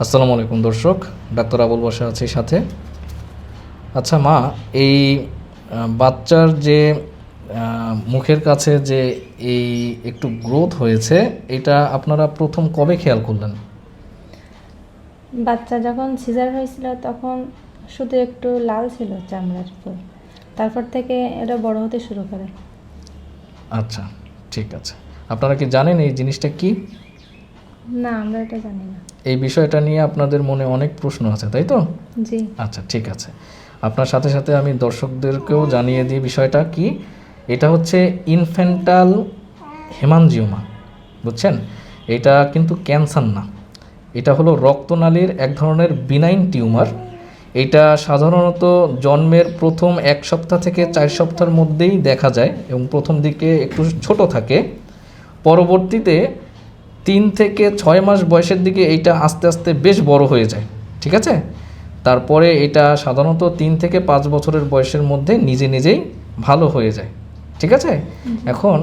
আসসালামু আলাইকুম দর্শক, ডাক্তার আবুল বসা আছে সাথে। আচ্ছা মা, এই বাচ্চার যে মুখের কাছে যে এই একটু গ্রোথ হয়েছে, এটা আপনারা প্রথম কবে খেয়াল করলেন? বাচ্চা যখন সিজার হয়েছিল তখন শুধু একটু লাল ছিল চামড়ার উপর, তারপর থেকে এটা বড় হতে শুরু করে। আচ্ছা, ঠিক আছে। আপনারা কি জানেন এই জিনিসটা কি? না, আমরা এটা জানি না। এই বিষয়টা নিয়ে আপনাদের মনে অনেক প্রশ্ন আছে, তাই তো? জি। আচ্ছা, ঠিক আছে। আপনার সাথে সাথে আমি দর্শকদেরকেও জানিয়ে দিই বিষয়টা কি। এটা হচ্ছে ইনফ্যান্টাল হেমানজিওমা, বুঝছেন? এটা কিন্তু ক্যান্সার না, এটা হলো রক্তনালীর এক ধরনের বিনাইন টিউমার। এটা সাধারণত জন্মের প্রথম 1 সপ্তাহ থেকে 4 সপ্তাহের মধ্যেই দেখা যায় এবং প্রথম দিকে একটু ছোট থাকে। পরবর্তীতে 3 থেকে 6 মাস বয়সের দিকে এইটা আস্তে আস্তে বেশ বড় হয়ে যায়, ঠিক আছে? তারপরে এটা সাধারণত 3 থেকে 5 বছরের বয়সের মধ্যে নিজে নিজেই ভালো হয়ে যায়, ঠিক আছে? এখন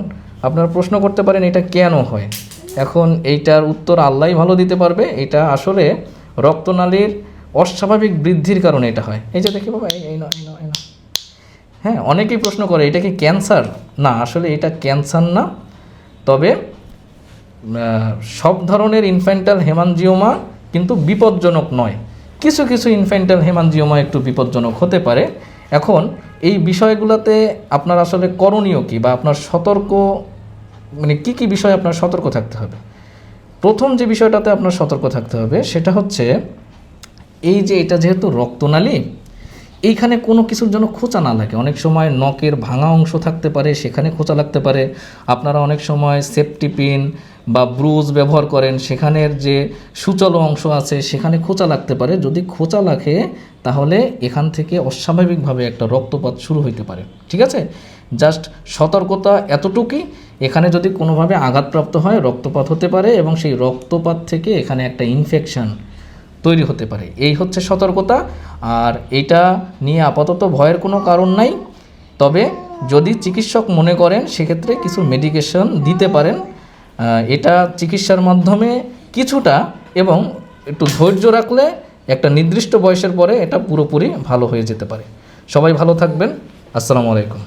আপনারা প্রশ্ন করতে পারেন এটা কেন হয়। এখন এইটার উত্তর আল্লাহই ভালো দিতে পারবে। এটা আসলে রক্তনালীর অস্বাভাবিক বৃদ্ধির কারণে এটা হয়। এই যে দেখি বাবা, এই না। হ্যাঁ, অনেকেই প্রশ্ন করে এটা কি ক্যান্সার? না, আসলে এটা ক্যান্সার না। তবে সব ধরনের ইনফ্যান্টাল হেমানজিওমা কিন্তু বিপজ্জনক নয়। কিছু কিছু ইনফ্যান্টাল হেমানজিওমা একটু বিপজ্জনক হতে পারে। এখন এই বিষয়গুলোতে আপনার আসলে করণীয় কী বা আপনার সতর্ক, মানে কী বিষয়ে আপনার সতর্ক থাকতে হবে? প্রথম যে বিষয়টাতে আপনার সতর্ক থাকতে হবে সেটা হচ্ছে এই যে এটা যেহেতু রক্তনালী, এইখানে কোনো কিছুর জন্য খোঁচা না লাগে। অনেক সময় নখের ভাঙা অংশ থাকতে পারে, সেখানে খোঁচা লাগতে পারে। আপনারা অনেক সময় সেফটি পিন বা ব্রুজ ব্যবহার করেন, সেখানের যে সূচলো অংশ আছে সেখানে খোঁচা লাগতে পারে। যদি খোঁচা লাগে তাহলে এখান থেকে অস্বাভাবিকভাবে একটা রক্তপাত শুরু হতে পারে, ঠিক আছে? জাস্ট সতর্কতা এতটুকুই, এখানে যদি কোনোভাবে আঘাতপ্রাপ্ত হয় রক্তপাত হতে পারে এবং সেই রক্তপাত থেকে এখানে একটা ইনফেকশন তৈরি হতে পারে। এই হচ্ছে সতর্কতা। আর এটা নিয়ে আপাতত ভয়ের কোনো কারণ নাই। তবে যদি চিকিৎসক মনে করেন সেক্ষেত্রে কিছু মেডিকেশন দিতে পারেন। এটা চিকিৎসার মাধ্যমে কিছুটা এবং একটু ধৈর্য রাখলে একটা নির্দিষ্ট বয়সের পরে এটা পুরোপুরি ভালো হয়ে যেতে পারে। সবাই ভালো থাকবেন। আসসালামু আলাইকুম।